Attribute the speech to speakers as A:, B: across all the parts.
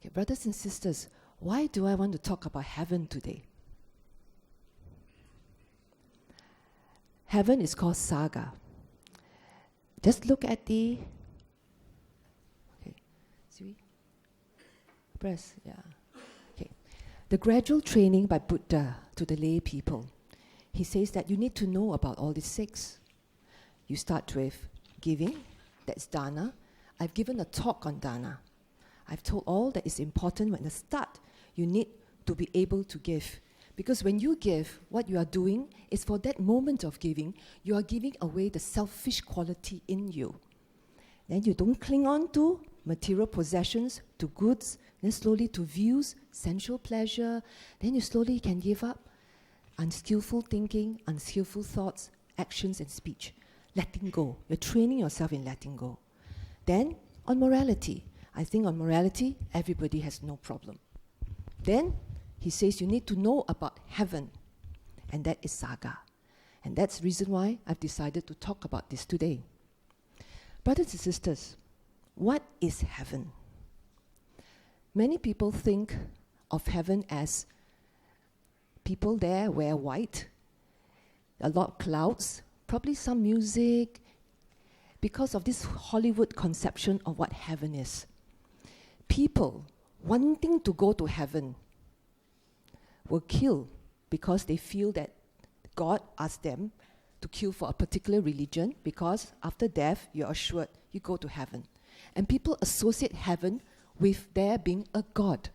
A: Okay, brothers and sisters, why do I want to talk about heaven today? Heaven is called saga. Just look at the... Okay, see? Press, yeah. Okay. The gradual training by Buddha to the lay people. He says that you need to know about all these 6. You start with giving, that's dana. I've given a talk on dana. I've told all that is important when you start. You need to be able to give. Because when you give, what you are doing is for that moment of giving, you are giving away the selfish quality in you. Then you don't cling on to material possessions, to goods, then slowly to views, sensual pleasure. Then you slowly can give up unskillful thinking, unskillful thoughts, actions and speech. Letting go. You're training yourself in letting go. Then on morality. I think on morality, everybody has no problem. Then he says you need to know about heaven, and that is saga. And that's the reason why I've decided to talk about this today. Brothers and sisters, what is heaven? Many people think of heaven as people there wear white, a lot of clouds, probably some music, because of this Hollywood conception of what heaven is. People wanting to go to heaven will kill because they feel that God asked them to kill for a particular religion because after death, you're assured you go to heaven. And people associate heaven with there being a God.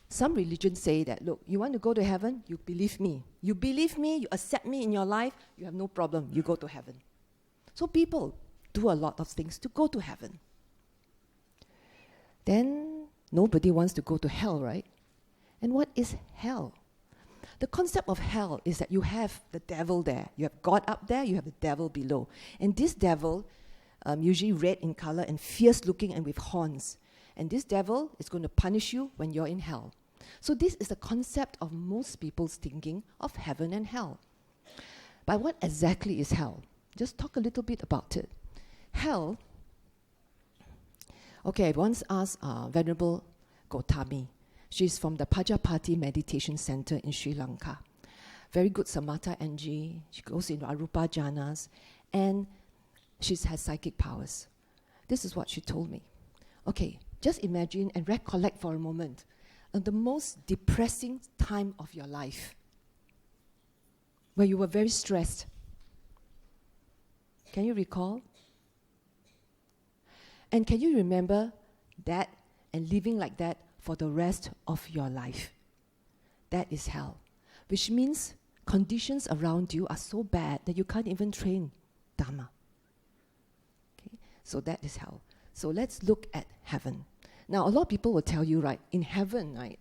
A: Some religions say that, look, you want to go to heaven, you believe me. You believe me, you accept me in your life, you have no problem, you go to heaven. So people do a lot of things to go to heaven. Then nobody wants to go to hell, right? And what is hell? The concept of hell is that you have the devil there. You have God up there, you have the devil below. And this devil, usually red in color and fierce looking and with horns. And this devil is going to punish you when you're in hell. So this is the concept of most people's thinking of heaven and hell. But what exactly is hell? Just talk a little bit about it. Hell, okay, I once asked Venerable Gotami. She's from the Pajapati Meditation Center in Sri Lanka. Very good Samatha NG. She goes into Arupa Jhanas, and she has psychic powers. This is what she told me. Okay, just imagine and recollect for a moment the most depressing time of your life, where you were very stressed. Can you recall? And can you remember that and living like that for the rest of your life? That is hell, which means conditions around you are so bad that you can't even train Dharma. Okay? So that is hell. So let's look at heaven. Now, a lot of people will tell you, right, in heaven, right,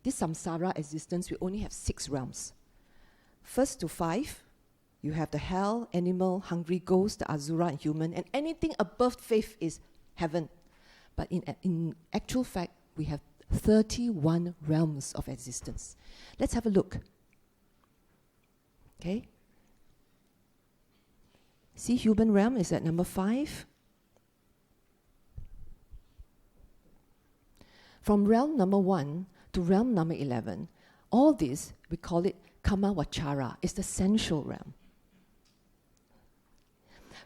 A: this samsara existence, we only have 6 realms. First to 5, you have the hell, animal, hungry ghost, the asura, and human, and anything above faith is heaven. But in actual fact, we have 31 realms of existence. Let's have a look. Okay? See, human realm is at number 5. From realm number 1 to realm number 11, all this, we call it kama vachara, is the sensual realm.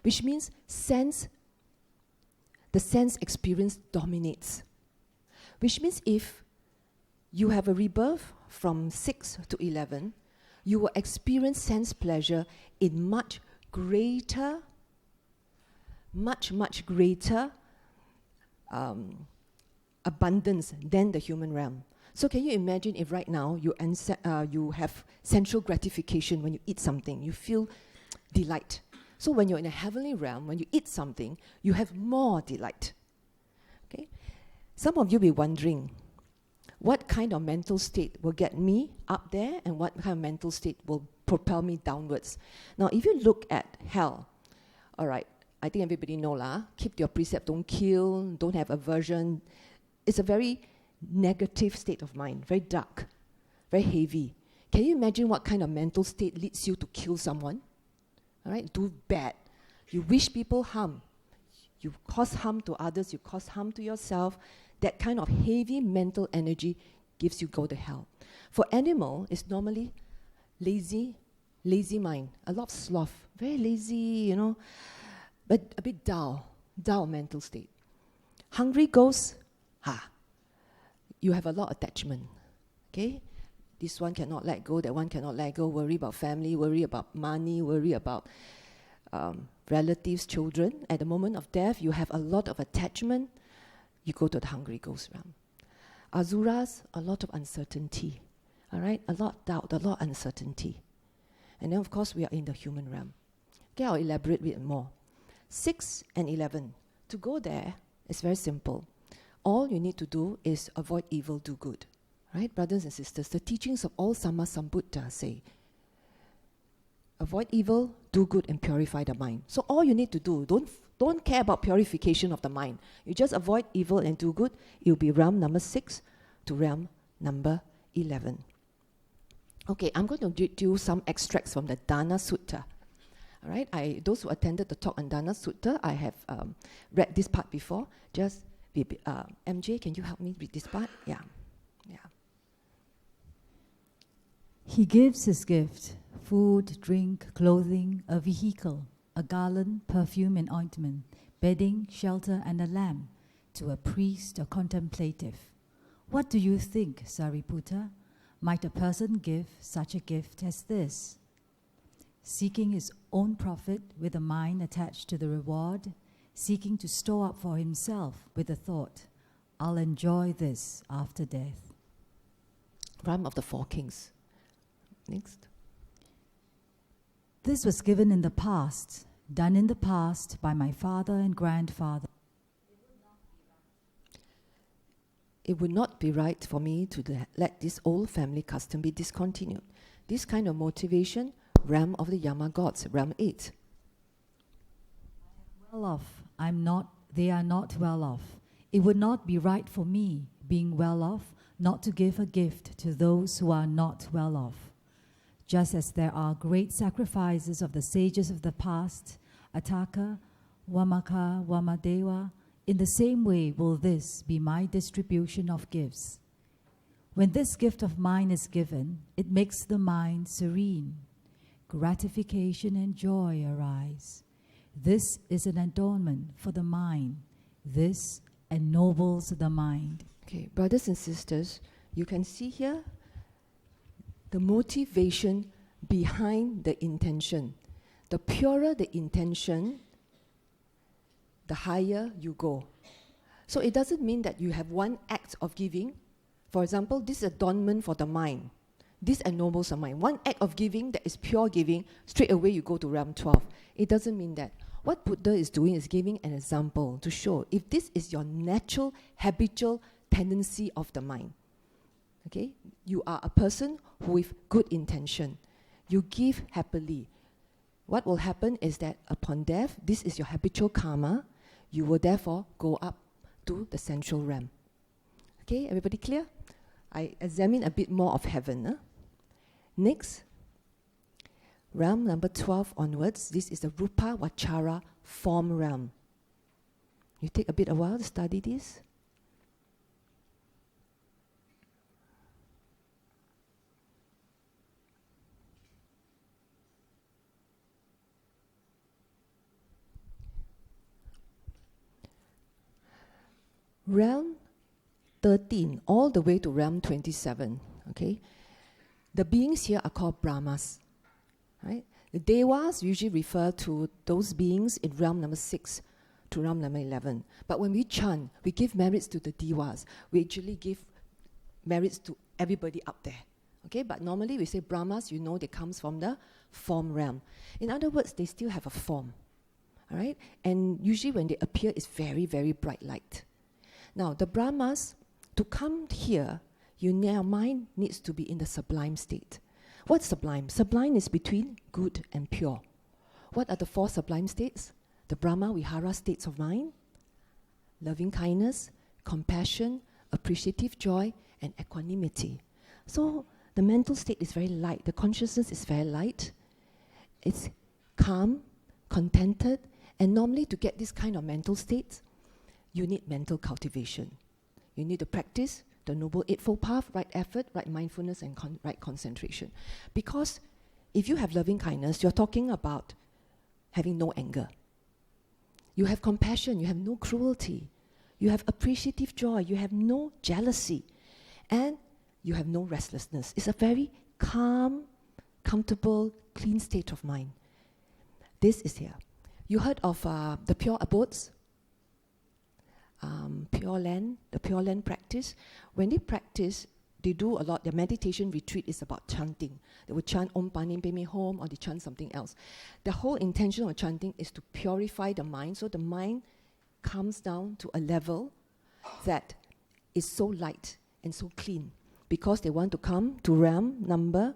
A: Which means the sense experience dominates. Which means if you have a rebirth from 6 to 11, you will experience sense pleasure in much greater abundance than the human realm. So can you imagine if right now you have sensual gratification when you eat something, you feel delight. So when you're in a heavenly realm, when you eat something, you have more delight. Okay? Some of you will be wondering, what kind of mental state will get me up there and what kind of mental state will propel me downwards? Now, if you look at hell, all right, I think everybody know lah, keep your precept, don't kill, don't have aversion. It's a very negative state of mind, very dark, very heavy. Can you imagine what kind of mental state leads you to kill someone? All right, do bad. You wish people harm. You cause harm to others, you cause harm to yourself. That kind of heavy mental energy gives you go to hell. For animal, it's normally lazy mind, a lot of sloth, very lazy, but a bit dull mental state. Hungry ghost, you have a lot of attachment, okay? This one cannot let go, that one cannot let go, worry about family, worry about money, worry about relatives, children. At the moment of death, you have a lot of attachment, you go to the hungry ghost realm. Asuras, a lot of uncertainty, all right? A lot of doubt, a lot of uncertainty. And then, of course, we are in the human realm. Okay, I'll elaborate a bit more. 6 and 11. To go there, it's very simple. All you need to do is avoid evil, do good. Right, brothers and sisters? The teachings of all Sammasambuddha say, avoid evil, do good, and purify the mind. So all you need to do, don't care about purification of the mind. You just avoid evil and do good. It will be realm number 6 to realm number 11. Okay, I'm going to do some extracts from the Dana Sutta. All right, those who attended the talk on Dana Sutta, I have read this part before. Just, MJ, can you help me read this part? Yeah.
B: He gives his gift, food, drink, clothing, a vehicle, a garland, perfume and ointment, bedding, shelter and a lamp, to a priest or contemplative. What do you think, Sariputta? Might a person give such a gift as this? Seeking his own profit with a mind attached to the reward, seeking to store up for himself with the thought, I'll enjoy this after death.
A: Realm of the Four Kings. Next.
B: This was given in the past, done in the past by my father and grandfather.
A: It would not be right for me to let this old family custom be discontinued. This kind of motivation, realm of the Yama gods, realm 8.
B: Well off, they are not well off. It would not be right for me, being well off, not to give a gift to those who are not well off. Just as there are great sacrifices of the sages of the past, Ataka, Wamaka, Wamadewa, in the same way will this be my distribution of gifts. When this gift of mine is given, it makes the mind serene. Gratification and joy arise. This is an adornment for the mind. This ennobles the mind.
A: Okay, brothers and sisters, you can see here the motivation behind the intention. The purer the intention, the higher you go. So it doesn't mean that you have one act of giving. For example, this is adornment for the mind. This ennobles the mind. One act of giving that is pure giving, straight away you go to realm 12. It doesn't mean that. What Buddha is doing is giving an example to show if this is your natural, habitual tendency of the mind. Okay? You are a person with good intention. You give happily. What will happen is that upon death, this is your habitual karma. You will therefore go up to the central realm. Okay, everybody clear? I examine a bit more of heaven. Next, realm number 12 onwards, this is the Rupa Vachara form realm. You take a bit a while to study this. Realm 13, all the way to realm 27, okay? The beings here are called Brahmas, right? The Devas usually refer to those beings in realm number 6 to realm number 11. But when we chant, we give merits to the Devas. We actually give merits to everybody up there, okay? But normally we say Brahmas, you know, they comes from the form realm. In other words, they still have a form, all right? And usually when they appear, it's very, very bright light. Now, the Brahmas, to come here, your mind needs to be in the sublime state. What's sublime? Sublime is between good and pure. What are the 4 sublime states? The Brahma Vihara states of mind: loving kindness, compassion, appreciative joy, and equanimity. So the mental state is very light. The consciousness is very light. It's calm, contented, and normally to get this kind of mental states, you need mental cultivation. You need to practice the Noble Eightfold Path, right effort, right mindfulness, and right concentration. Because if you have loving kindness, you're talking about having no anger. You have compassion, you have no cruelty. You have appreciative joy, you have no jealousy. And you have no restlessness. It's a very calm, comfortable, clean state of mind. This is here. You heard of the pure abodes? Pure land, the pure land practice. When they practice, they do a lot. Their meditation retreat is about chanting. They will chant Om Panim Padme Hum, or they chant something else. The whole intention of chanting is to purify the mind, so the mind comes down to a level that is so light and so clean, because they want to come to realm number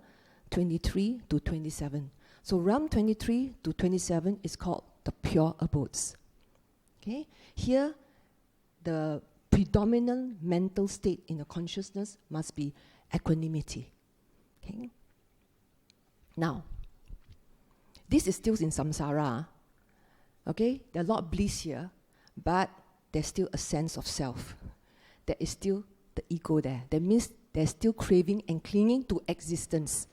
A: 23 to 27. So realm 23 to 27 is called the pure abodes. Okay? Here, the predominant mental state in the consciousness must be equanimity. Okay? Now, this is still in samsara. Okay? There are a lot of bliss here, but there's still a sense of self. There is still the ego there. That means there's still craving and clinging to existence.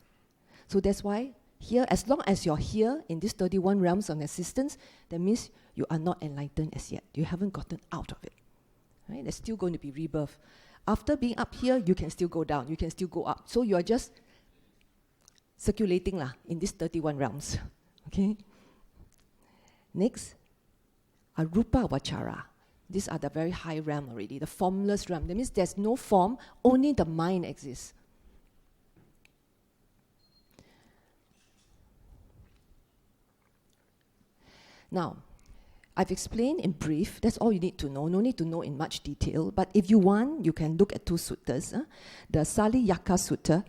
A: So that's why here, as long as you're here in these 31 realms of existence, that means you are not enlightened as yet. You haven't gotten out of it. Right? There's still going to be rebirth. After being up here, you can still go down. You can still go up. So you are just circulating in these 31 realms. Okay? Next, arupa vachara. These are the very high realm already, the formless realm. That means there's no form, only the mind exists. Now, I've explained in brief, that's all you need to know. No need to know in much detail, but if you want, you can look at two suttas, the Saliyaka Sutta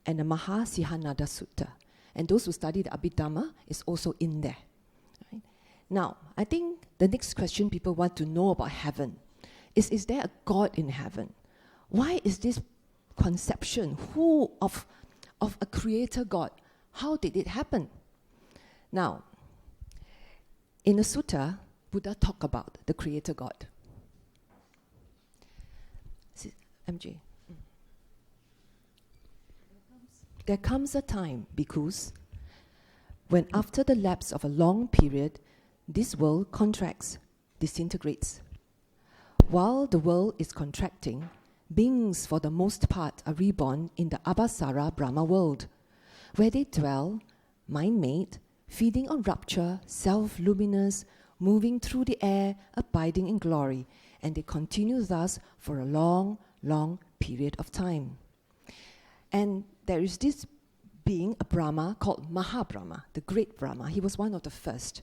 A: and the Mahasihanada Sutta. And those who study the Abhidhamma is also in there. Right? Now, I think the next question people want to know about heaven is there a God in heaven? Why is this conception of a creator God? How did it happen? Now, in the sutta, Buddha talked about the creator God. MJ. There comes a time, bhikkhus, when after the lapse of a long period, this world contracts, disintegrates. While the world is contracting, beings for the most part are reborn in the Abhasara Brahma world, where they dwell, mind-made, feeding on rapture, self-luminous, moving through the air, abiding in glory, and they continue thus for a long, long period of time. And there is this being, a Brahma, called Mahabrahma, the great Brahma. He was one of the first.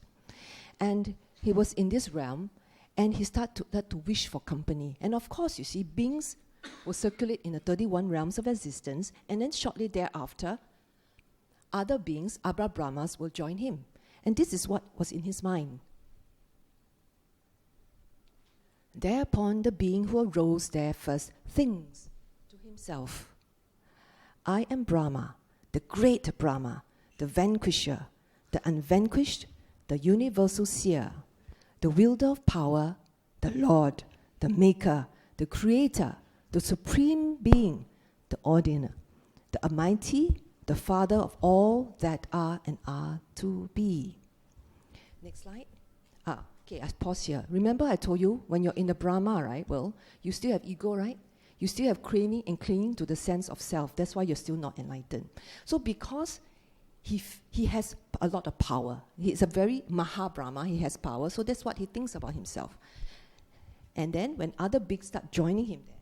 A: And he was in this realm, and he started to wish for company. And of course, you see, beings will circulate in the 31 realms of existence, and then shortly thereafter, other beings, Abra Brahmas, will join him. And this is what was in his mind. Thereupon the being who arose there first thinks to himself, I am Brahma, the great Brahma, the vanquisher, the unvanquished, the universal seer, the wielder of power, the Lord, the maker, the creator, the supreme being, the ordiner, the almighty, the father of all that are and are to be. Next slide. Okay, I pause here. Remember I told you, when you're in the Brahma, right, well, you still have ego, right? You still have craving and clinging to the sense of self. That's why you're still not enlightened. So because he has a lot of power, he's a very Mahabrahma, he has power, so that's what he thinks about himself. And then when other beings start joining him there.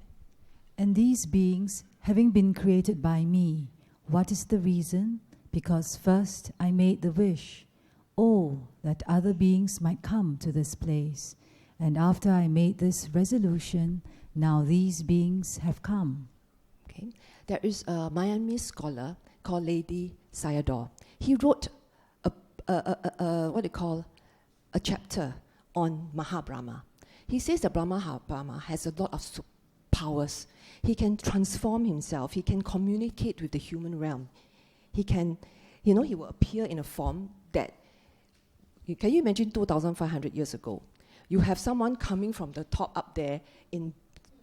B: And these beings, having been created by me, what is the reason? Because first I made the wish, that other beings might come to this place. And after I made this resolution, now these beings have come.
A: Okay. There is a Miami scholar called Lady Sayadaw. He wrote a chapter on Mahabrahma. He says that Mahabrahma has a lot of powers. He can transform himself. He can communicate with the human realm. He can, he will appear in a form that, can you imagine 2,500 years ago? You have someone coming from the top up there in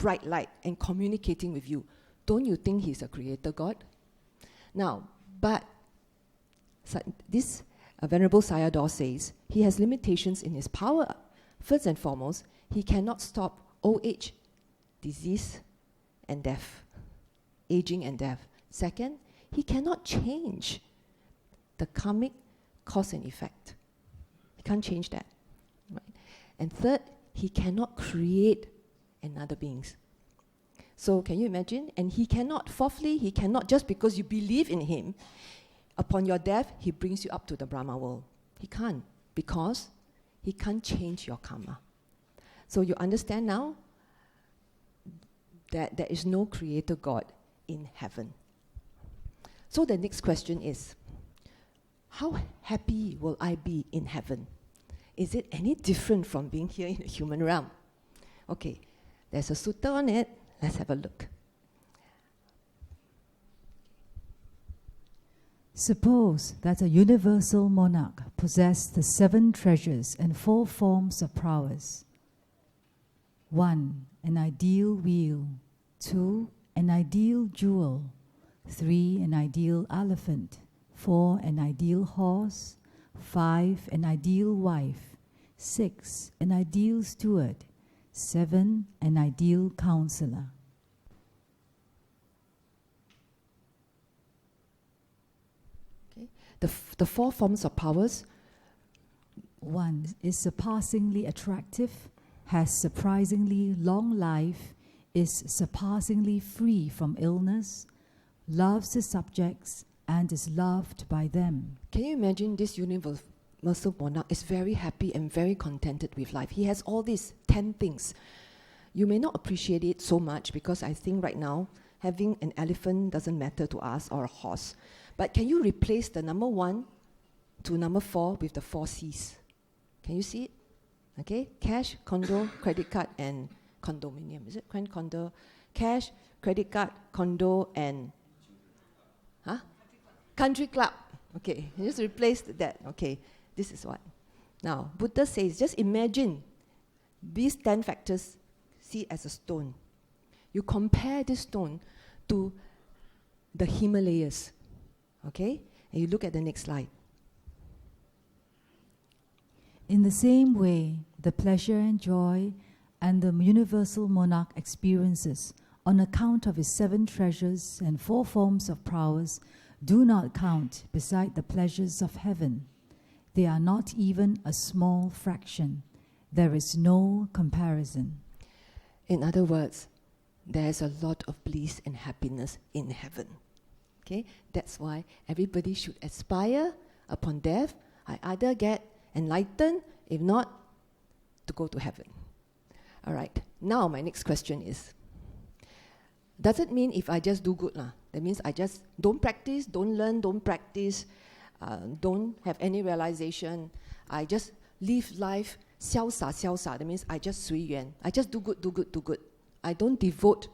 A: bright light and communicating with you, don't you think he's a creator God? Now, but this Venerable Sayadaw says he has limitations in his power. First and foremost, he cannot stop old age, disease, and death, aging and death. Second, he cannot change the karmic cause and effect. He can't change that. Right? And third, he cannot create another beings. So can you imagine? And he cannot, fourthly, he cannot, just because you believe in him, upon your death, he brings you up to the Brahma world. He can't, because he can't change your karma. So you understand now that there is no creator God in heaven. So the next question is, how happy will I be in heaven? Is it any different from being here in the human realm? Okay, there's a sutta on it. Let's have a look.
B: Suppose that a universal monarch possessed the 7 treasures and 4 forms of prowess. 1. An ideal wheel. 2. An ideal jewel. 3. An ideal elephant. 4. An ideal horse. 5. An ideal wife. 6. An ideal steward. 7. An ideal counselor.
A: Okay. The 4 forms of powers.
B: 1. Is surpassingly attractive, has surprisingly long life, is surpassingly free from illness, loves his subjects, and is loved by them.
A: Can you imagine this universal monarch is very happy and very contented with life? He has all these 10 things. You may not appreciate it so much because I think right now having an elephant doesn't matter to us, or a horse. But can you replace the number 1 to number 4 with the 4 C's? Can you see it? Okay, cash, condo, credit card, and condominium. Is it condo? Cash, credit card, condo, and country club. Okay, you just replace that. Okay, this is what. Now, Buddha says, just imagine these 10 factors, see as a stone. You compare this stone to the Himalayas. Okay, and you look at the next slide.
B: In the same way, the pleasure and joy and the universal monarch experiences on account of his 7 treasures and 4 forms of prowess do not count beside the pleasures of heaven. They are not even a small fraction. There is no comparison.
A: In other words, there's a lot of bliss and happiness in heaven. Okay, that's why everybody should aspire upon death. I either get enlightened, if not, to go to heaven. All right, now my next question is, does it mean if I just do good, that means I just don't practice, don't learn, don't practice, don't have any realization, I just live life, 潇洒潇洒, that means I just 随缘, I just do good. I don't devote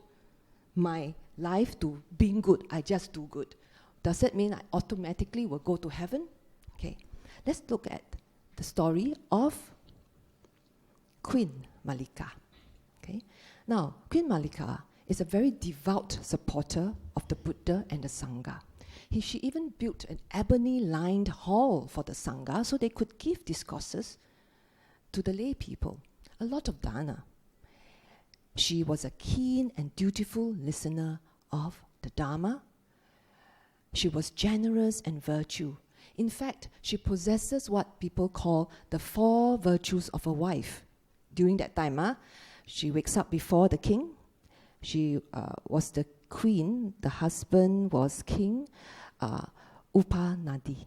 A: my life to being good, I just do good. Does that mean I automatically will go to heaven? Okay, let's look at the story of Queen Malika. Okay, now Queen Malika is a very devout supporter of the Buddha and the Sangha. She even built an ebony-lined hall for the Sangha so they could give discourses to the lay people. A lot of dana. She was a keen and dutiful listener of the Dharma. She was generous and virtue. In fact, she possesses what people call the 4 virtues of a wife. During that time, she wakes up before the king. She was the queen. The husband was king. Upanadi.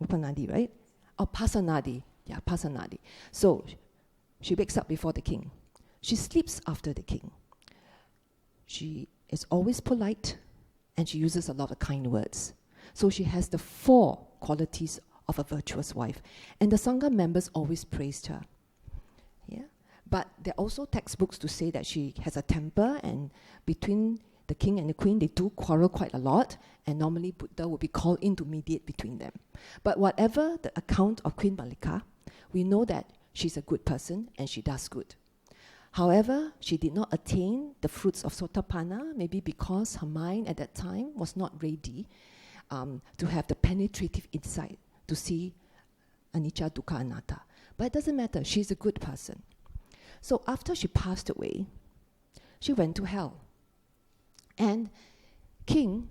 A: Upanadi, right? Or Pasanadi. Yeah, Pasanadi. So she wakes up before the king. She sleeps after the king. She is always polite, and she uses a lot of kind words. So she has the 4 qualities of a virtuous wife. And the Sangha members always praised her. Yeah? But there are also textbooks to say that she has a temper, and between the king and the queen, they do quarrel quite a lot, and normally Buddha will be called in to mediate between them. But whatever the account of Queen Malika, we know that she's a good person and she does good. However, she did not attain the fruits of Sotapanna, maybe because her mind at that time was not ready to have the penetrative insight to see anicca, dukkha, anatta. But it doesn't matter, she's a good person. So after she passed away, she went to hell. And King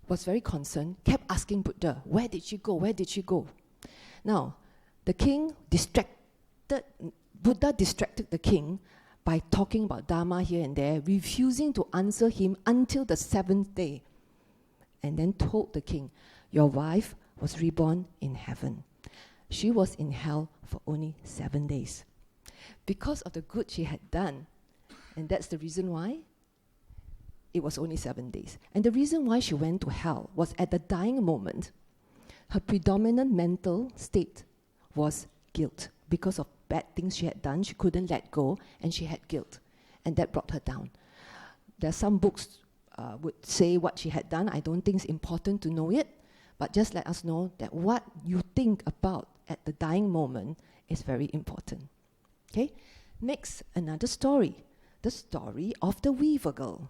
A: was very concerned, kept asking Buddha, where did she go? Where did she go? Now, the king Buddha distracted the king by talking about Dharma here and there, refusing to answer him until the 7th day. And then told the king, your wife was reborn in heaven. She was in hell for only 7 days. Because of the good she had done. And that's the reason why it was only 7 days. And the reason why she went to hell was at the dying moment, her predominant mental state was guilt. Because of bad things she had done, she couldn't let go, and she had guilt. And that brought her down. There are some books would say what she had done. I don't think it's important to know it, but just let us know that what you think about at the dying moment is very important. Okay? Next, another story. The story of the weaver girl.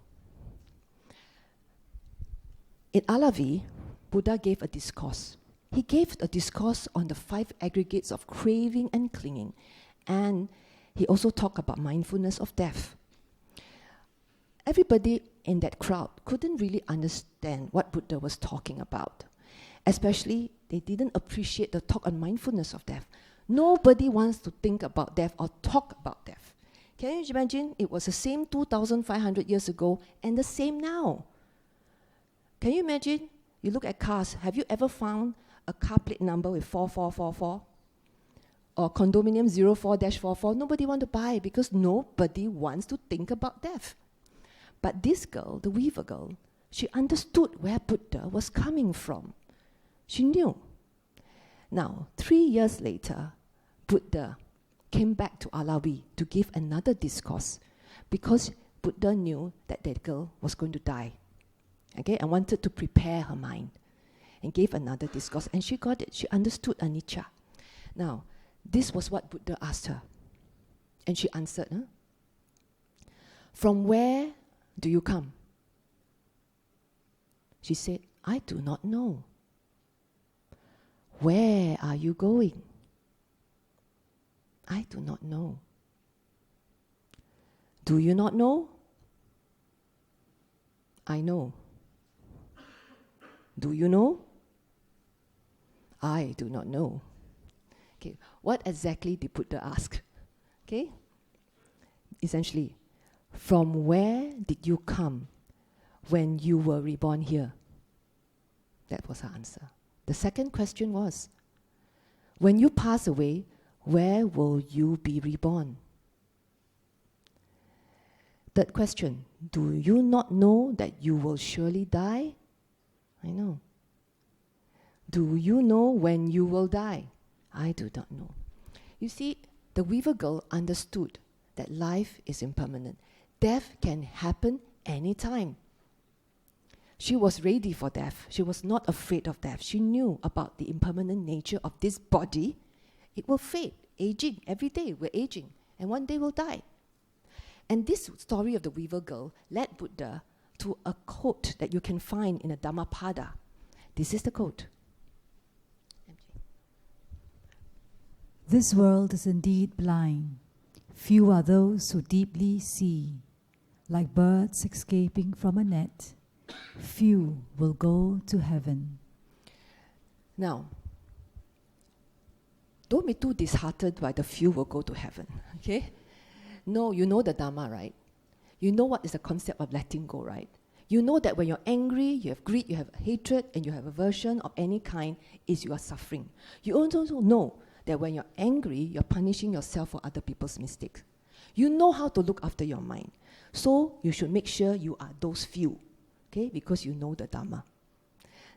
A: In Alavi, Buddha gave a discourse. He gave a discourse on the 5 aggregates of craving and clinging. And he also talked about mindfulness of death. Everybody in that crowd couldn't really understand what Buddha was talking about. Especially, they didn't appreciate the talk on mindfulness of death. Nobody wants to think about death or talk about death. Can you imagine? It was the same 2,500 years ago and the same now. Can you imagine? You look at cars. Have you ever found a car plate number with 4444? Or condominium 04-44? Nobody wants to buy because nobody wants to think about death. But this girl, the weaver girl, she understood where Buddha was coming from. She knew. Now, 3 years later, Buddha came back to Alavi to give another discourse because Buddha knew that that girl was going to die. Okay, and wanted to prepare her mind and gave another discourse. And she got it. She understood anicca. Now, this was what Buddha asked her. And she answered, from where do you come? She said, I do not know. Where are you going? I do not know. Do you not know? I know. Do you know? I do not know. Okay, what exactly did Buddha ask? Okay, essentially, from where did you come when you were reborn here? That was her answer. The second question was, when you pass away, where will you be reborn? Third question, do you not know that you will surely die? I know. Do you know when you will die? I do not know. You see, the weaver girl understood that life is impermanent. Death can happen anytime. She was ready for death. She was not afraid of death. She knew about the impermanent nature of this body. It will fade, aging. Every day we're aging, and one day we'll die. And this story of the weaver girl led Buddha to a quote that you can find in a Dhammapada. This is the quote.
B: This world is indeed blind. Few are those who deeply see. Like birds escaping from a net, few will go to heaven.
A: Now, don't be too disheartened by the few will go to heaven, okay? No, you know the Dhamma, right? You know what is the concept of letting go, right? You know that when you're angry, you have greed, you have hatred, and you have aversion of any kind, is you are suffering. You also know that when you're angry, you're punishing yourself for other people's mistakes. You know how to look after your mind. So you should make sure you are those few, okay? Because you know the Dhamma.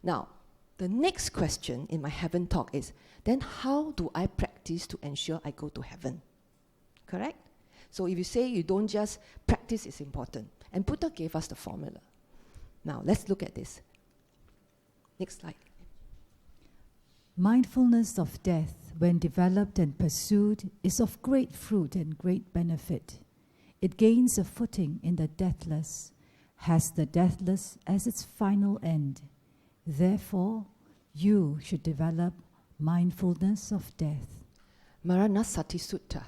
A: Now, the next question in my heaven talk is, then how do I practice to ensure I go to heaven? Correct? So if you say you don't just practice is important. And Buddha gave us the formula. Now, let's look at this. Next slide.
B: Mindfulness of death, when developed and pursued, is of great fruit and great benefit. It gains a footing in the deathless, has the deathless as its final end. Therefore, you should develop mindfulness of death.
A: Maranasati Sutta.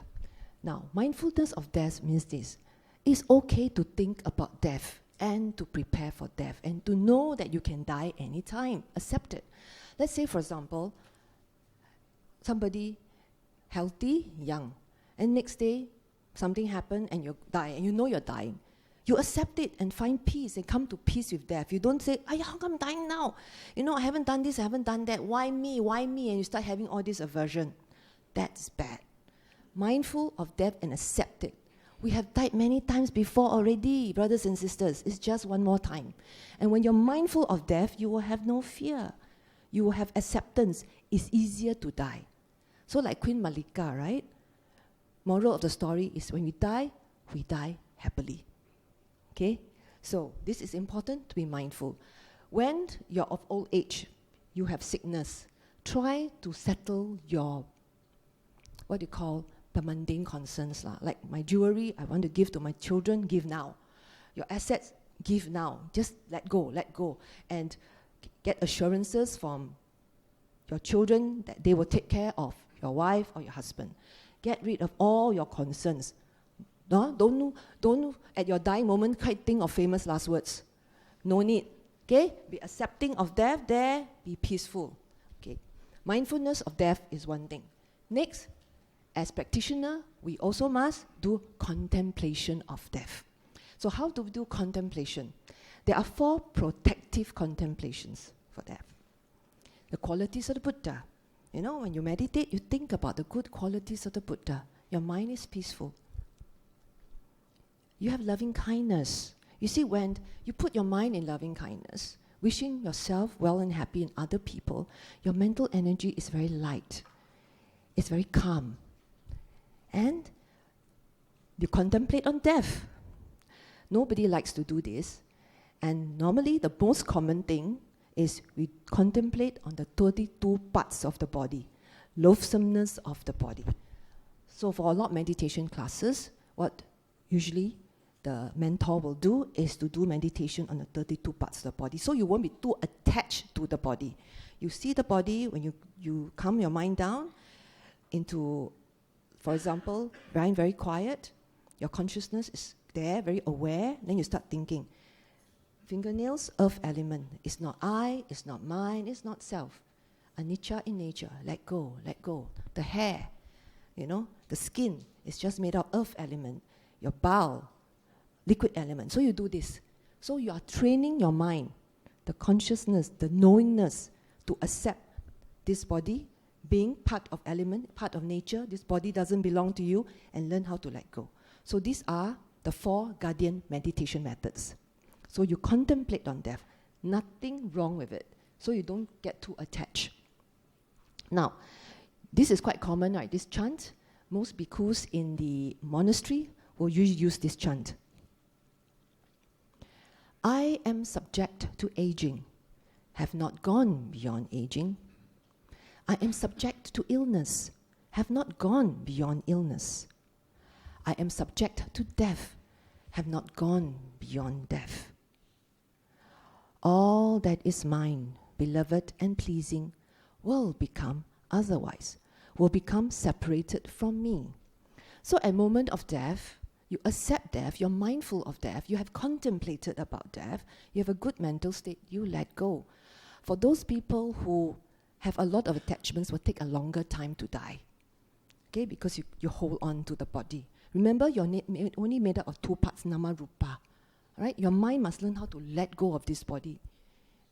A: Now, mindfulness of death means this. It's okay to think about death and to prepare for death and to know that you can die anytime. Accept it. Let's say, for example, somebody healthy, young, and next day something happened and you die and you know you're dying. You accept it and find peace and come to peace with death. You don't say, how come I'm dying now? I haven't done this, I haven't done that. Why me? Why me? And you start having all this aversion. That's bad. Mindful of death and accept it. We have died many times before already, brothers and sisters. It's just one more time. And when you're mindful of death, you will have no fear. You will have acceptance. It's easier to die. So like Queen Malika, right? Moral of the story is when we die happily. Okay? So this is important to be mindful. When you're of old age, you have sickness, try to settle your, what you call, the mundane concerns. Like my jewelry, I want to give to my children, give now. Your assets, give now. Just let go. And get assurances from your children that they will take care of your wife or your husband. Get rid of all your concerns. No? Don't at your dying moment quite think of famous last words. No need. Okay? Be accepting of death there, be peaceful. Okay. Mindfulness of death is one thing. Next, as practitioner, we also must do contemplation of death. So how do we do contemplation? There are 4 protective contemplations for death. The qualities of the Buddha. When you meditate, you think about the good qualities of the Buddha. Your mind is peaceful. You have loving kindness. You see, when you put your mind in loving kindness, wishing yourself well and happy in other people, your mental energy is very light. It's very calm. And you contemplate on death. Nobody likes to do this. And normally the most common thing is we contemplate on the 32 parts of the body, loathsomeness of the body. So for a lot of meditation classes, what usually the mentor will do is to do meditation on the 32 parts of the body. So you won't be too attached to the body. You see the body, when you calm your mind down into, for example, very, very quiet, your consciousness is there, very aware, then you start thinking, fingernails, earth element. It's not I, it's not mine, it's not self. Anicca in nature, let go, let go. The hair, the skin is just made of earth element. Your bowel, liquid element. So you do this. So you are training your mind, the consciousness, the knowingness to accept this body being part of element, part of nature. This body doesn't belong to you, and learn how to let go. So these are the 4 guardian meditation methods. So you contemplate on death. Nothing wrong with it. So you don't get too attached. Now, this is quite common, right? This chant. Most bhikkhus in the monastery will usually use this chant. I am subject to aging, have not gone beyond aging. I am subject to illness, have not gone beyond illness. I am subject to death, have not gone beyond death. All that is mine, beloved and pleasing, will become otherwise, will become separated from me. So at moment of death, you accept death, you're mindful of death, you have contemplated about death, you have a good mental state, you let go. For those people who have a lot of attachments, will take a longer time to die. Okay, because you hold on to the body. Remember, you're only made up of 2 parts, nama rupa. Right? Your mind must learn how to let go of this body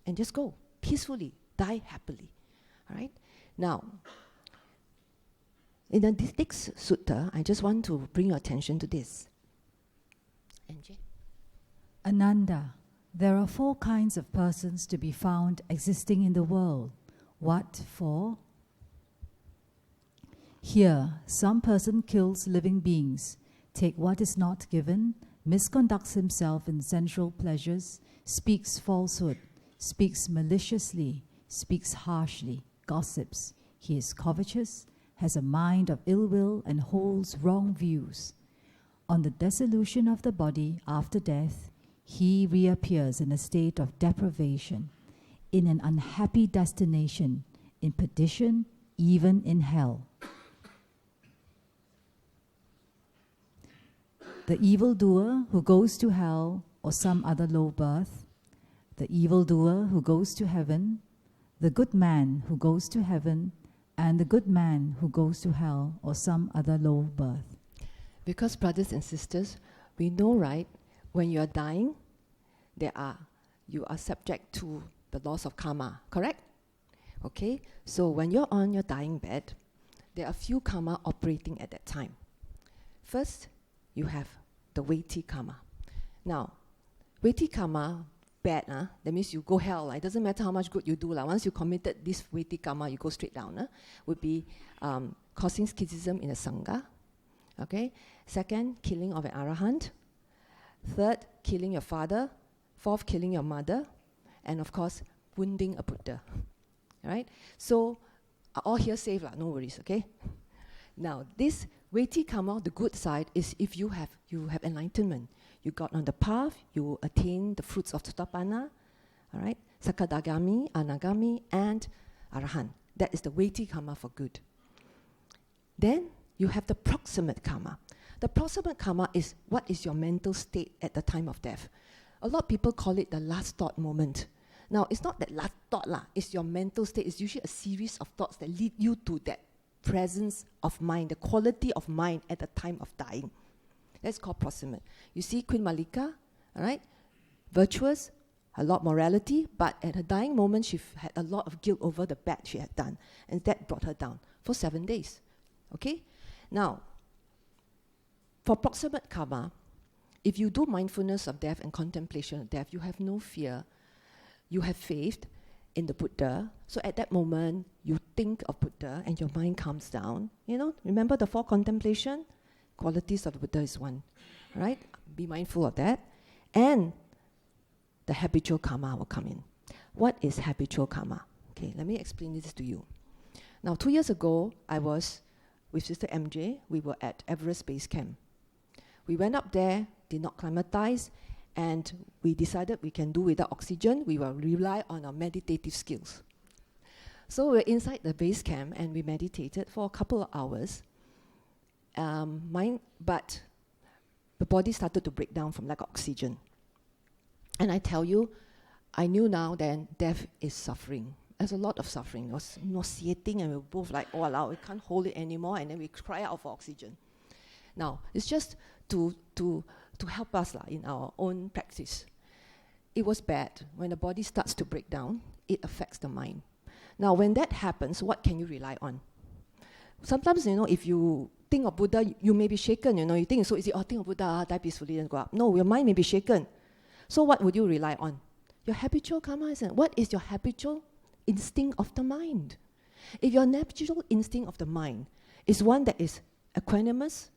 A: and just go peacefully, die happily. All right? Now, in the next sutta, I just want to bring your attention to this. NJ?
B: Ananda, there are 4 kinds of persons to be found existing in the world. What for? Here, some person kills living beings, take what is not given, misconducts himself in sensual pleasures, speaks falsehood, speaks maliciously, speaks harshly, gossips. He is covetous, has a mind of ill will, and holds wrong views. On the dissolution of the body after death, he reappears in a state of deprivation, in an unhappy destination, in perdition, even in hell. The evildoer who goes to hell or some other low birth, the evildoer who goes to heaven, the good man who goes to heaven, and the good man who goes to hell or some other low birth.
A: Because, brothers and sisters, we know, right, when you are dying, you are subject to the laws of karma, correct? Okay, so when you're on your dying bed, there are few karma operating at that time. First, you have the weighty karma. Now, weighty karma, bad, that means you go hell. It doesn't matter how much good you do. Once you committed this weighty karma, you go straight down. Would be causing schism in a sangha. Okay. Second, killing of an arahant. Third, killing your father. Fourth, killing your mother. And of course, wounding a Buddha. Right? So, all here safe, no worries, okay? Now, this weighty karma, the good side, is if you have enlightenment. You got on the path, you attain the fruits of Sotapanna, all right? Sakadagami, Anagami, and Arahant. That is the weighty karma for good. Then you have the proximate karma. The proximate karma is what is your mental state at the time of death. A lot of people call it the last thought moment. Now, it's not that last thought, it's your mental state. It's usually a series of thoughts that lead you to that presence of mind, the quality of mind at the time of dying. That's called proximate. You see Queen Malika, all right? Virtuous, a lot morality, but at her dying moment, she had a lot of guilt over the bad she had done, and that brought her down for 7 days. Okay? Now, for proximate karma, if you do mindfulness of death and contemplation of death, you have no fear. You have faith in the Buddha. So at that moment, you think of Buddha and your mind calms down. Remember the 4 contemplation? Qualities of the Buddha is one, right? Be mindful of that. And the habitual karma will come in. What is habitual karma? Okay, let me explain this to you. Now, 2 years ago, I was with Sister MJ. We were at Everest Base Camp. We went up there, did not climatize, and we decided we can do without oxygen. We will rely on our meditative skills. So we're inside the base camp, and we meditated for a couple of hours. But the body started to break down from lack of oxygen. And I tell you, I knew now then death is suffering. There's a lot of suffering. It was nauseating, and we were both like, oh, wow, we can't hold it anymore, and then we cry out for oxygen. Now, it's just to help us in our own practice. It was bad. When the body starts to break down, it affects the mind. Now, when that happens, what can you rely on? Sometimes, if you think of Buddha, you may be shaken, you think it's so easy, think of Buddha, die peacefully and go up. No, your mind may be shaken. So what would you rely on? Your habitual karma, isn't it? What is your habitual instinct of the mind? If your habitual instinct of the mind is one that is equanimous,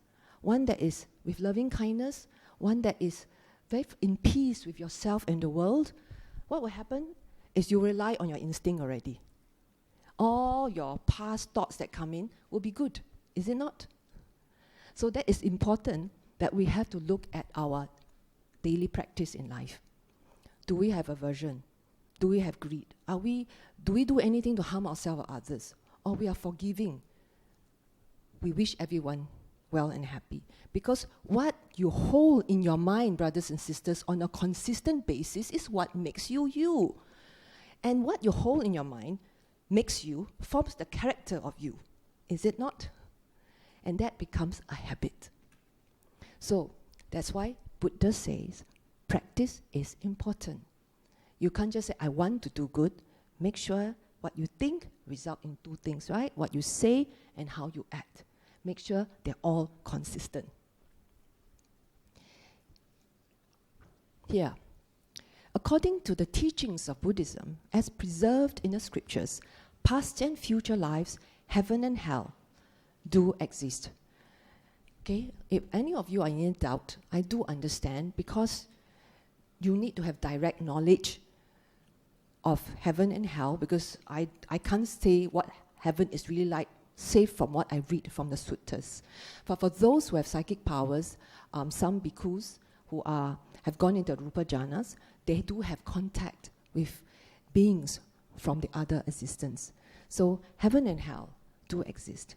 A: one that is with loving kindness, one that is very in peace with yourself and the world, what will happen is you rely on your instinct already. All your past thoughts that come in will be good, is it not? So that is important that we have to look at our daily practice in life. Do we have aversion? Do we have greed? Do we do anything to harm ourselves or others? Or we are forgiving? We wish everyone well and happy. Because what you hold in your mind, brothers and sisters, on a consistent basis is what makes you you. And what you hold in your mind forms the character of you. Is it not? And that becomes a habit. So that's why Buddha says practice is important. You can't just say, I want to do good. Make sure what you think result in 2 things, right? What you say and how you act. Make sure they're all consistent. Here, according to the teachings of Buddhism, as preserved in the scriptures, past and future lives, heaven and hell, do exist. Okay, if any of you are in doubt, I do understand, because you need to have direct knowledge of heaven and hell, because I can't say what heaven is really like safe from what I read from the suttas. But for those who have psychic powers, some bhikkhus who have gone into rupa jhanas, they do have contact with beings from the other existence. So heaven and hell do exist.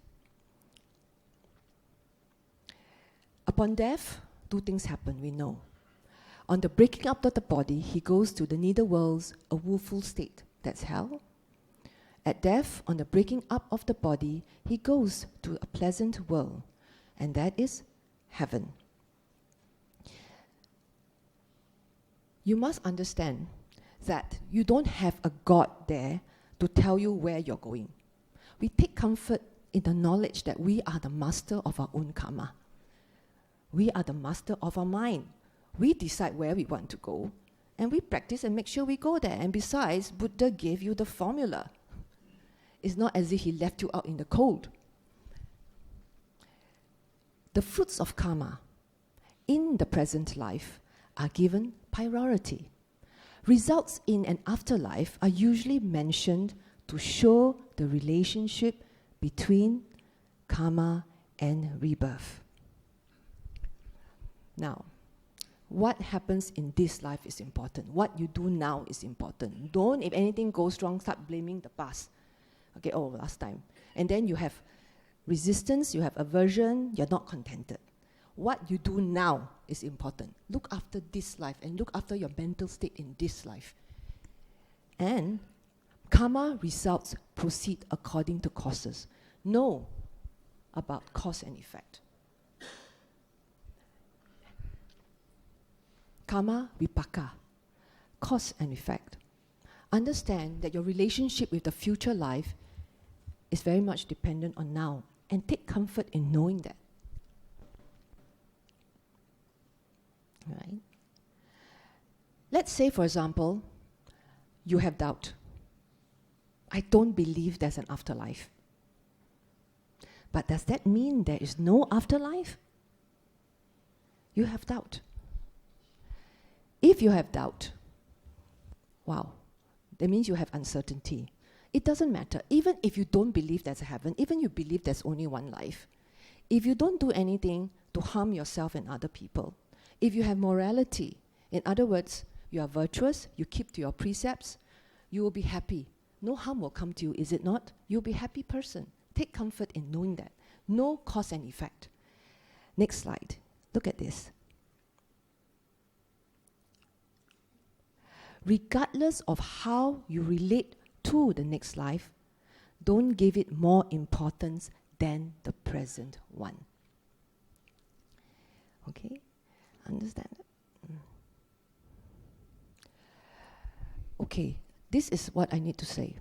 A: Upon death, two things happen, we know. On the breaking up of the body, he goes to the nether worlds, a woeful state. That's hell. At death, on the breaking up of the body, he goes to a pleasant world, and that is heaven. You must understand that you don't have a God there to tell you where you're going. We take comfort in the knowledge that we are the master of our own karma. We are the master of our mind. We decide where we want to go, and we practice and make sure we go there. And besides, Buddha gave you the formula. It's not as if he left you out in the cold. The fruits of karma in the present life are given priority. Results in an afterlife are usually mentioned to show the relationship between karma and rebirth. Now, what happens in this life is important. What you do now is important. Don't, if anything goes wrong, start blaming the past. Okay, oh, last time. And then you have resistance, you have aversion, you're not contented. What you do now is important. Look after this life and look after your mental state in this life. And karma results proceed according to causes. Know about cause and effect. Karma vipaka, cause and effect. Understand that your relationship with the future life is very much dependent on now, and take comfort in knowing that. Right? Let's say, for example, you have doubt. I don't believe there's an afterlife. But does that mean there is no afterlife? You have doubt. If you have doubt, wow, that means you have uncertainty. It doesn't matter. Even if you don't believe there's a heaven, even you believe there's only one life, if you don't do anything to harm yourself and other people, if you have morality, in other words, you are virtuous, you keep to your precepts, you will be happy. No harm will come to you, is it not? You'll be a happy person. Take comfort in knowing that. No cause and effect. Next slide. Look at this. Regardless of how you relate to the next life, don't give it more importance than the present one. Okay? Understand that? Okay, this is what I need to say.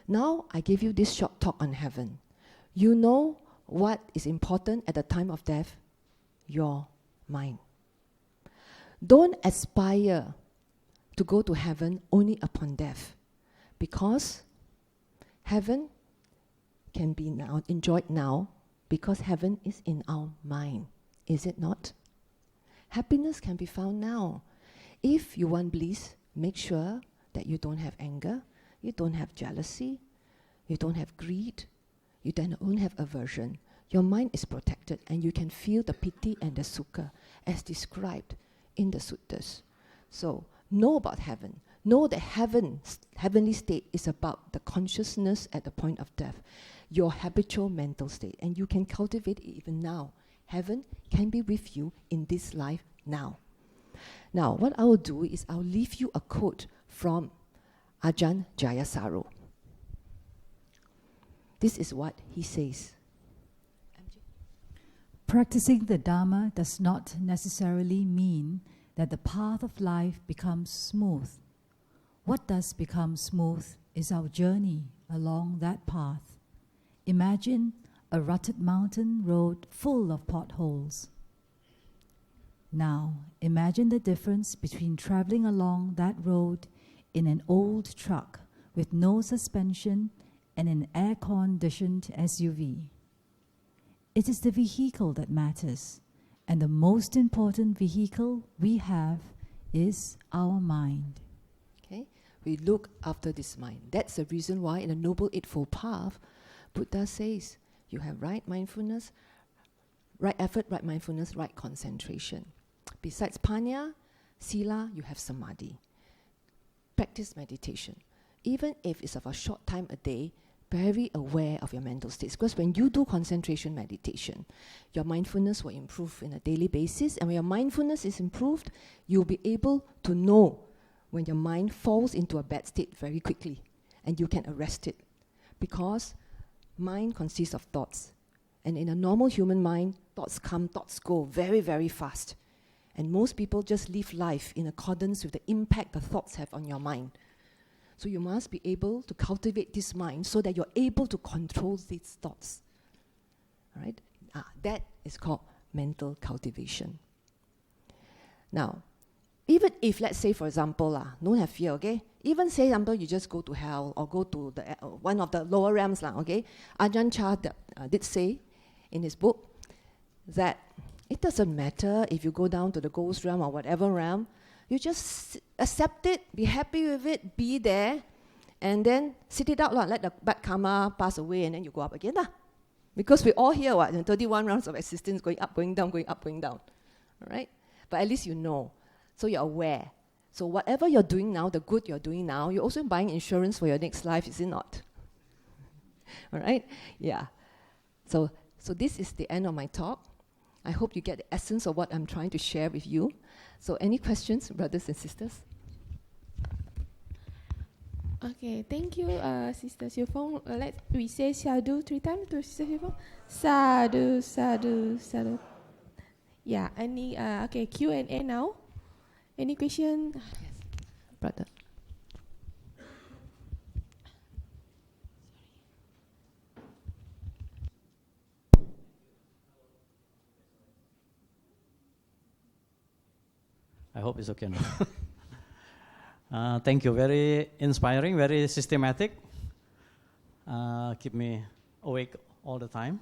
A: Now I give you this short talk on heaven. You know what is important at the time of death? Your mind. Don't aspire to go to heaven only upon death, because heaven can be now enjoyed now, because heaven is in our mind, is it not? Happiness can be found now. If you want bliss, make sure that you don't have anger, you don't have jealousy, you don't have greed, you don't have aversion. Your mind is protected, and you can feel the piti and the sukha as described in the suttas. So, know about heaven. Know that heavenly state is about the consciousness at the point of death, your habitual mental state, and you can cultivate it even now. Heaven can be with you in this life now. Now, what I will do is I'll leave you a quote from Ajahn Jayasaro. This is what he says.
B: Practicing the Dharma does not necessarily mean that the path of life becomes smooth. What does become smooth is our journey along that path. Imagine a rutted mountain road full of potholes. Now, imagine the difference between traveling along that road in an old truck with no suspension and an air-conditioned SUV. It is the vehicle that matters, and the most important vehicle we have is our mind.
A: Okay, we look after this mind. That's the reason why in the Noble Eightfold Path, Buddha says, You have right mindfulness, right effort, right mindfulness, right concentration. Besides panya, sila, you have samadhi. Practice meditation. Even if it's of a short time a day, very aware of your mental states. Because when you do concentration meditation, your mindfulness will improve in a daily basis. And when your mindfulness is improved, you'll be able to know when your mind falls into a bad state very quickly. And you can arrest it. Because mind consists of thoughts. And in a normal human mind, thoughts come, thoughts go very, very fast. And most people just live life in accordance with the impact the thoughts have on your mind. So you must be able to cultivate this mind so that you're able to control these thoughts. All right? That is called mental cultivation. Now, even if, let's say, for example, don't have fear, okay? Even say, example, you just go to hell or go to the one of the lower realms, okay? Ajahn Chah did say in his book that it doesn't matter if you go down to the ghost realm or whatever realm. You just accept it, be happy with it, be there, and then sit it out, let the bad karma pass away, and then you go up again. Because we're all here, in 31 rounds of existence, going up, going down, going up, going down. All right? But at least you know. So you're aware. So whatever you're doing now, the good you're doing now, you're also buying insurance for your next life, is it not? All right? Yeah. So this is the end of my talk. I hope you get the essence of what I'm trying to share with you. So any questions, brothers and sisters?
C: Okay, thank you, Sister Siew Fong. We say sadhu 3 times to Sister Siew Fong. Sadhu, sadhu, sadhu. Yeah, okay, Q&A now. Any question?
A: Yes, brother.
D: I hope it's okay now. Thank you. Very inspiring, very systematic. Keep me awake all the time.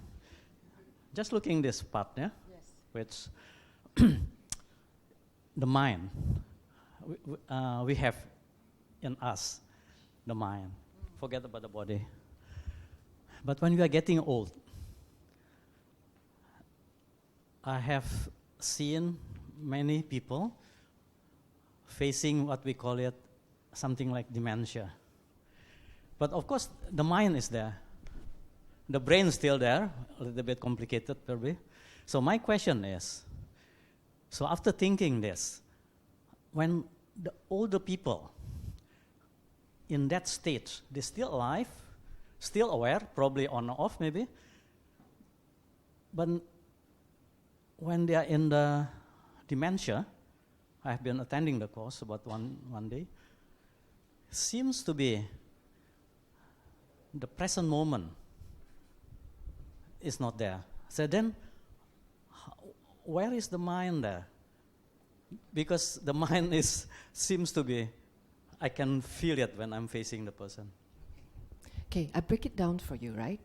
D: Just looking this part, yeah? Yes. Which the mind. We have in us the mind. Forget about the body. But when we are getting old, I have seen many people facing what we call it something like dementia. But of course, the mind is there. The brain is still there, a little bit complicated probably. So my question is, so after thinking this, when the older people in that stage, they're still alive, still aware, probably on or off maybe, but when they are in the dementia, I've been attending the course about one day, seems to be the present moment is not there. So then, where is the mind there? Because the mind seems to be, I can feel it when I'm facing the person.
A: Okay, I break it down for you, right?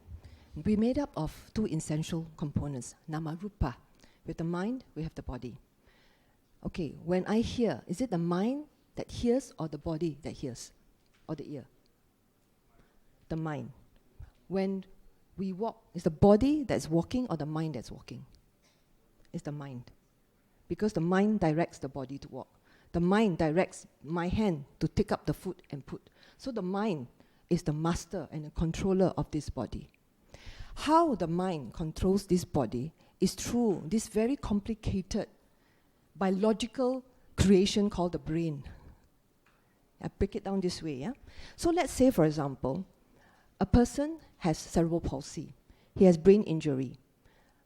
A: We're made up of 2 essential components, nama rupa. With the mind, we have the body. Okay, when I hear, is it the mind that hears or the body that hears? Or the ear? The mind. When we walk, is the body that's walking or the mind that's walking? It's the mind. Because the mind directs the body to walk. The mind directs my hand to take up the food and put. So the mind is the master and the controller of this body. How the mind controls this body is through this very complicated biological creation called the brain. I break it down this way, yeah? So let's say, for example, a person has cerebral palsy. He has brain injury.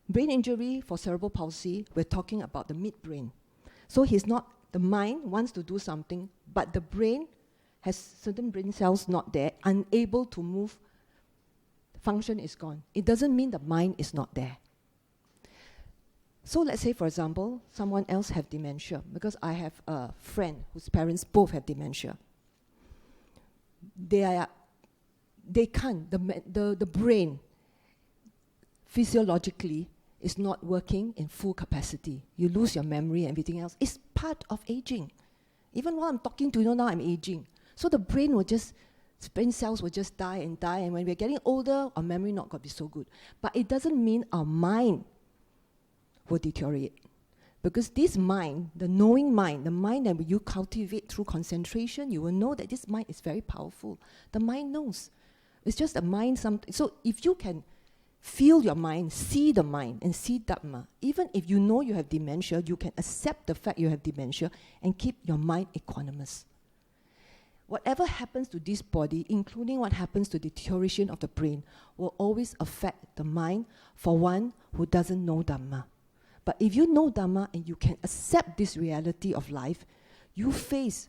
A: Brain injury for cerebral palsy, we're talking about the midbrain. So the mind wants to do something, but the brain has certain brain cells not there, unable to move. Function is gone. It doesn't mean the mind is not there. So let's say, for example, someone else have dementia, because I have a friend whose parents both have dementia. They can't, the brain physiologically is not working in full capacity. You lose your memory and everything else. It's part of aging. Even while I'm talking to you now, I'm aging. So the brain will just brain cells will just die, and when we're getting older, our memory not going to be so good. But it doesn't mean our mind will deteriorate. Because this mind, the knowing mind, the mind that you cultivate through concentration, you will know that this mind is very powerful. The mind knows. It's just a mind. So if you can feel your mind, see the mind, and see Dhamma, even if you know you have dementia, you can accept the fact you have dementia and keep your mind equanimous. Whatever happens to this body, including what happens to the deterioration of the brain, will always affect the mind for one who doesn't know Dhamma. But if you know Dhamma and you can accept this reality of life, you face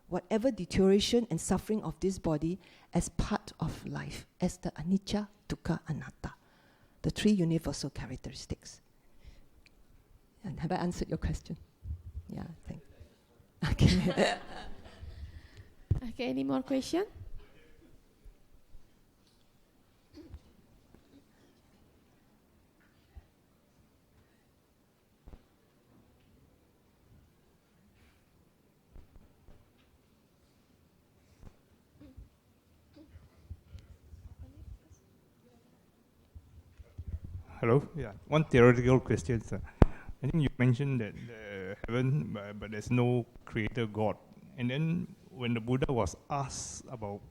A: whatever deterioration and suffering of this body as part of life, as the anicca, dukkha, anatta, the three universal characteristics. And have I answered your question? Yeah, thank you. Okay.
C: Okay, any more questions?
E: Hello. Yeah. One theoretical question, sir. I think you mentioned that heaven, but there's no creator God. And then when the Buddha was asked about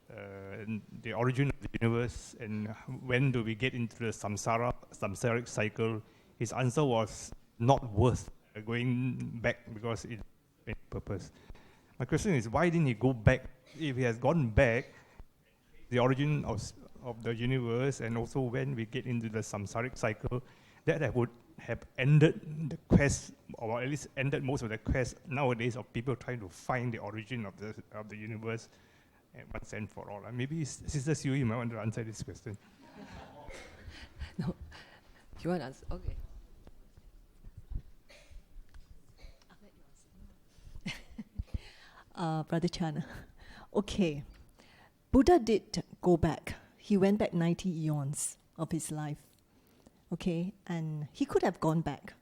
E: the origin of the universe and when do we get into the samsaric cycle, his answer was not worth going back because it had no purpose. My question is, why didn't he go back? If he has gone back, the origin of the universe, and also when we get into the samsaric cycle, that would have ended the quest, or at least ended most of the quest nowadays of people trying to find the origin of the universe once and for all. Maybe Sister Siew, you might want to answer this question.
A: No, you want to answer? Okay.
F: Brother Chan. Okay. Buddha did go back. He went back 90 eons of his life. Okay, and he could have gone back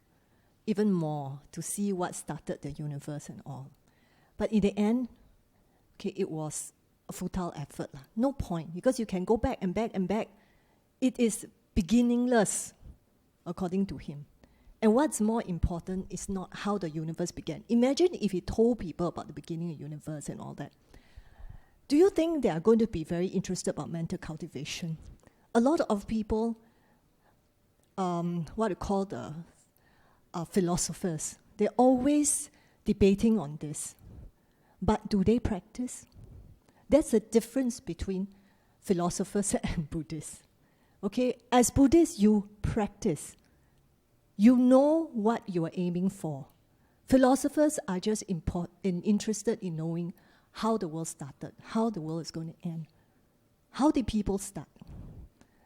F: even more to see what started the universe and all. But in the end, okay, it was a futile effort. No point, because you can go back and back and back. It is beginningless, according to him. And what's more important is not how the universe began. Imagine if he told people about the beginning of the universe and all that. Do you think they are going to be very interested about mental cultivation? A lot of people, what you call the philosophers, they're always debating on this. But do they practice? That's the difference between philosophers and Buddhists. Okay, as Buddhists, you practice. You know what you are aiming for. Philosophers are just interested in knowing how the world started, how the world is going to end. How did people start?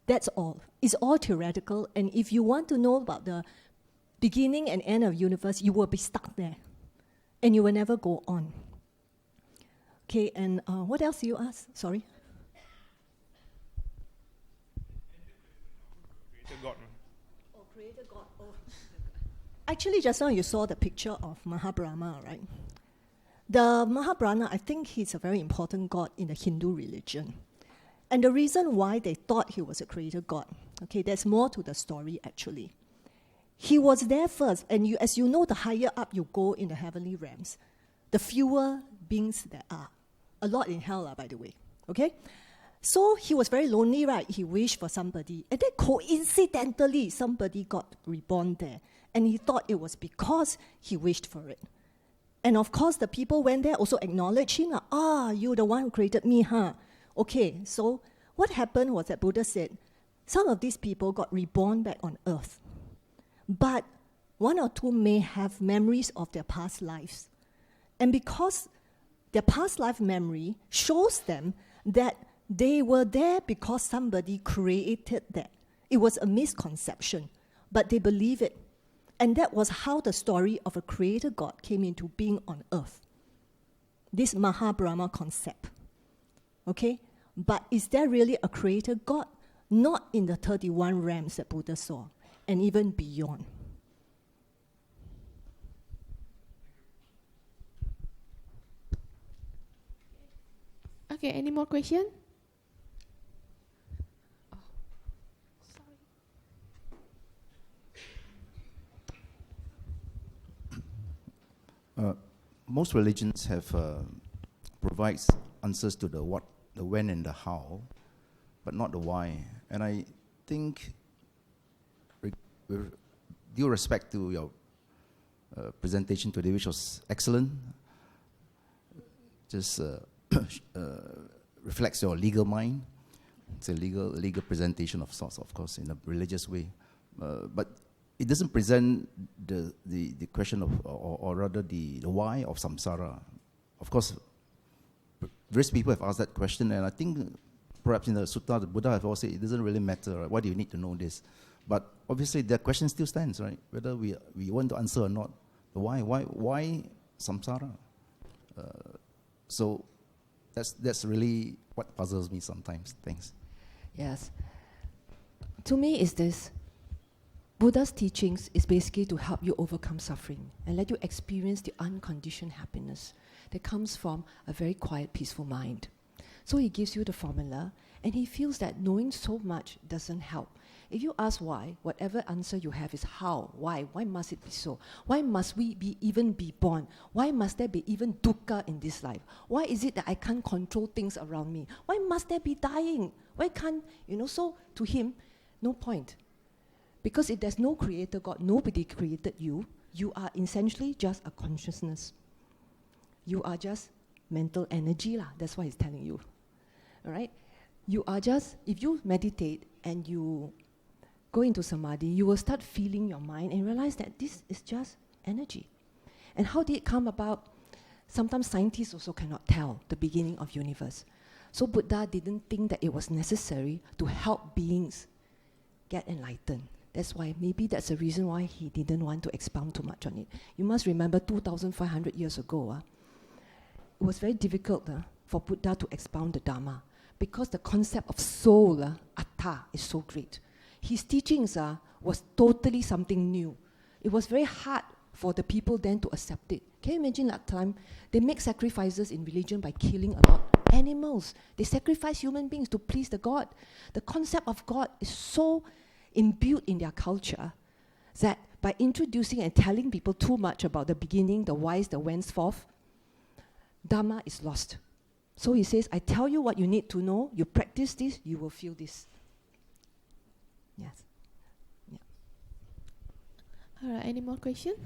F: That's all. It's all theoretical, and if you want to know about the beginning and end of the universe, you will be stuck there, and you will never go on. Okay, and what else do you ask? Sorry?
E: Creator God.
F: Oh, Creator God. Oh. Actually, just now you saw the picture of Mahabrahma, right? The Mahabrahma, I think he's a very important god in the Hindu religion. And the reason why they thought he was a creator god, okay, there's more to the story actually. He was there first, and as you know, the higher up you go in the heavenly realms, the fewer beings there are. A lot in hell, by the way, okay? So he was very lonely, right? He wished for somebody. And then coincidentally, somebody got reborn there. And he thought it was because he wished for it. And of course, the people went there also acknowledged him. You're the one who created me, huh? Okay, so what happened was that Buddha said, some of these people got reborn back on earth. But one or two may have memories of their past lives. And because their past life memory shows them that they were there because somebody created that. It was a misconception, but they believe it. And that was how the story of a creator God came into being on earth. This Mahabrahma concept. Okay? But is there really a creator God? Not in the 31 realms that Buddha saw, and even beyond.
C: Okay, any more question?
G: Most religions have provides answers to the what, the when, and the how, but not the why. And I think, with due respect to your presentation today, which was excellent, just reflects your legal mind. It's a legal presentation of sorts, of course, in a religious way, but it doesn't present the question of, or rather the why of samsara. Of course, various people have asked that question, and I think perhaps in the sutta, the Buddha have also said it doesn't really matter, right? Why do you need to know this? But obviously, the question still stands, right? Whether we want to answer or not, the why samsara? So that's really what puzzles me sometimes. Thanks.
A: Yes. To me, is this. Buddha's teachings is basically to help you overcome suffering and let you experience the unconditioned happiness that comes from a very quiet, peaceful mind. So he gives you the formula, and he feels that knowing so much doesn't help. If you ask why, whatever answer you have is how, why must it be so? Why must we even be born? Why must there be even dukkha in this life? Why is it that I can't control things around me? Why must there be dying? Why can't, so to him, no point. Because if there's no creator God, nobody created you, you are essentially just a consciousness. You are just mental energy lah. That's what he's telling you. All right? You are just, if you meditate and you go into samadhi, you will start feeling your mind and realize that this is just energy. And how did it come about? Sometimes scientists also cannot tell the beginning of universe. So Buddha didn't think that it was necessary to help beings get enlightened. That's why, maybe that's the reason why he didn't want to expound too much on it. You must remember 2,500 years ago, it was very difficult for Buddha to expound the Dharma because the concept of soul, atta, is so great. His teachings was totally something new. It was very hard for the people then to accept it. Can you imagine that time? They make sacrifices in religion by killing a lot of animals. They sacrifice human beings to please the God. The concept of God is so imbued in their culture that by introducing and telling people too much about the beginning, the whys, the whence forth, Dharma is lost. So he says, I tell you what you need to know, you practice this, you will feel this. Yes. Yeah.
C: All right, any more questions?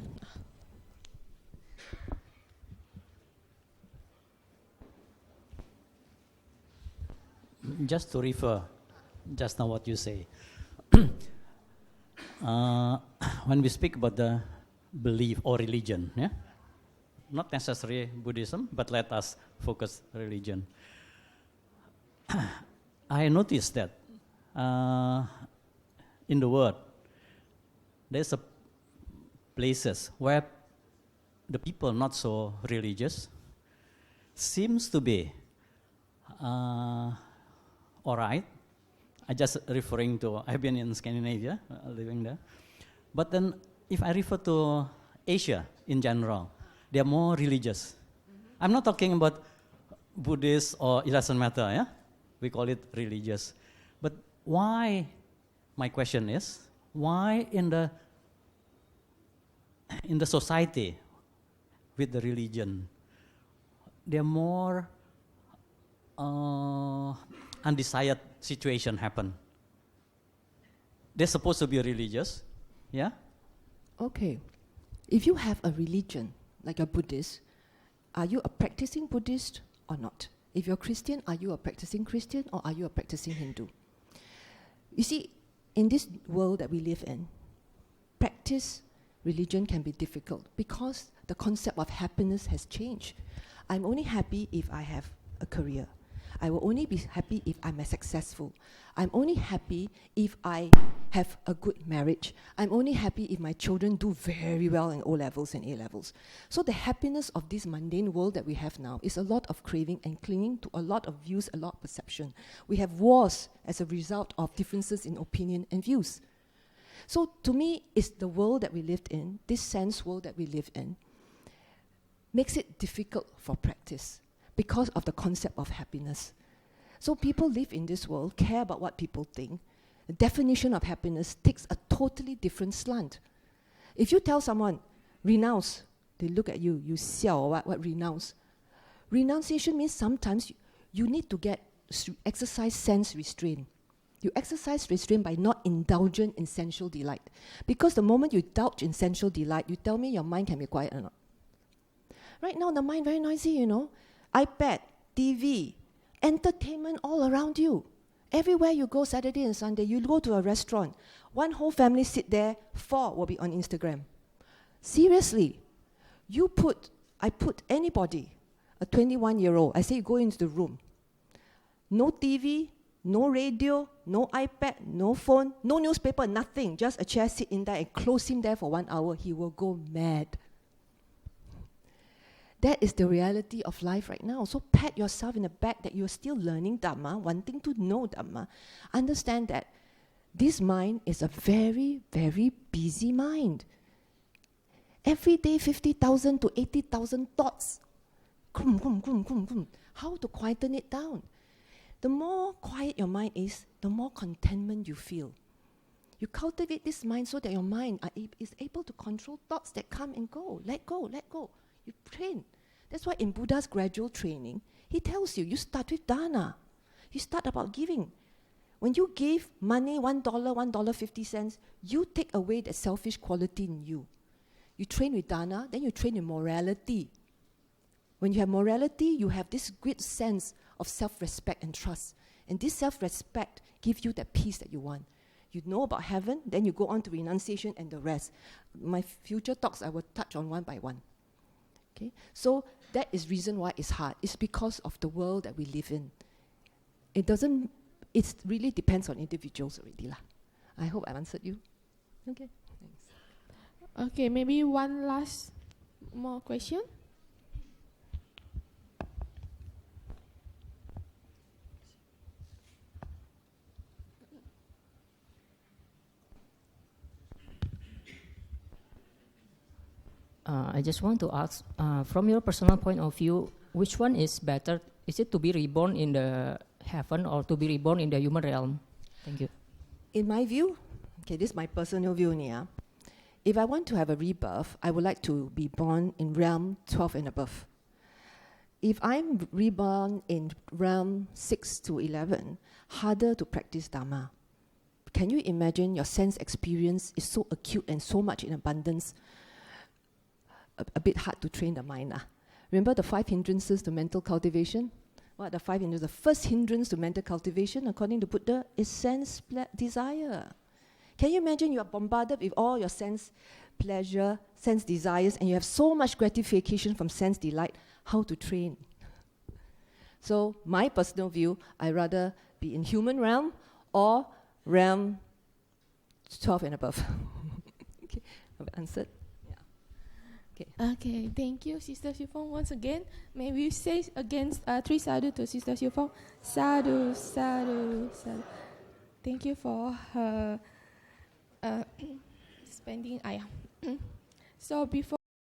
D: Just to refer, just now what you say. When we speak about the belief or religion, yeah, not necessarily Buddhism, but let us focus religion. I noticed that in the world, there's places where the people not so religious seems to be all right. I just referring to, I've been in Scandinavia, living there. But then if I refer to Asia in general, they are more religious. Mm-hmm. I'm not talking about Buddhist or it doesn't matter, yeah? We call it religious. But why, my question is, why in the society with the religion, they're more undesired situation happen? They're supposed to be religious, yeah?
A: Okay. If you have a religion, like a Buddhist, are you a practicing Buddhist or not? If you're Christian, are you a practicing Christian or are you a practicing Hindu? You see, in this world that we live in, practice religion can be difficult because the concept of happiness has changed. I'm only happy if I have a career. I will only be happy if I'm successful. I'm only happy if I have a good marriage. I'm only happy if my children do very well in O-levels and A-levels. So the happiness of this mundane world that we have now is a lot of craving and clinging to a lot of views, a lot of perception. We have wars as a result of differences in opinion and views. So to me, it's the world that we lived in, this sense world that we live in, makes it difficult for practice. because of the concept of happiness. So people live in this world, care about what people think. The definition of happiness takes a totally different slant. If you tell someone, renounce, they look at you, you xiao or what renounce? Renunciation means sometimes you need to exercise sense restraint. You exercise restraint by not indulging in sensual delight. Because the moment you indulge in sensual delight, you tell me your mind can be quiet or not. Right now, the mind very noisy, you know. iPad, TV, entertainment all around you. Everywhere you go, Saturday and Sunday, you go to a restaurant. One whole family sit there, 4 will be on Instagram. Seriously, I put anybody, a 21-year-old, I say you go into the room. No TV, no radio, no iPad, no phone, no newspaper, nothing. Just a chair, sit in there and close him there for 1 hour. He will go mad. That is the reality of life right now. So pat yourself in the back that you're still learning Dhamma, wanting to know Dhamma. Understand that this mind is a very, very busy mind. Every day, 50,000 to 80,000 thoughts. How to quieten it down? The more quiet your mind is, the more contentment you feel. You cultivate this mind so that your mind is able to control thoughts that come and go. Let go, let go. You train. That's why in Buddha's gradual training, he tells you, you start with dana. You start about giving. When you give money, $1, $1.50, you take away the selfish quality in you. You train with dana, then you train in morality. When you have morality, you have this great sense of self-respect and trust. And this self-respect gives you that peace that you want. You know about heaven, then you go on to renunciation and the rest. My future talks, I will touch on one by one. Okay? So that is reason why it's hard. It's because of the world that we live in. It really depends on individuals already lah. I hope I answered you. Okay, thanks.
C: Okay, maybe one last more question.
H: I just want to ask, from your personal point of view, which one is better? Is it to be reborn in the heaven or to be reborn in the human realm? Thank you.
A: In my view, okay, this is my personal view, Nia. If I want to have a rebirth, I would like to be born in realm 12 and above. If I'm reborn in realm 6 to 11, harder to practice Dhamma. Can you imagine your sense experience is so acute and so much in abundance? A bit hard to train the mind. Remember the 5 hindrances to mental cultivation? What are the 5 hindrances? The first hindrance to mental cultivation, according to Buddha, is sense desire. Can you imagine you are bombarded with all your sense pleasure, sense desires, and you have so much gratification from sense delight? How to train? So my personal view, I'd rather be in human realm or realm 12 and above. Okay, I've answered.
C: Okay, thank you, Sister Siew Fong. Once again, may we say again 3 sadhu to Sister Siew Fong. Sadhu, sadhu, sadhu. Thank you for her spending. So before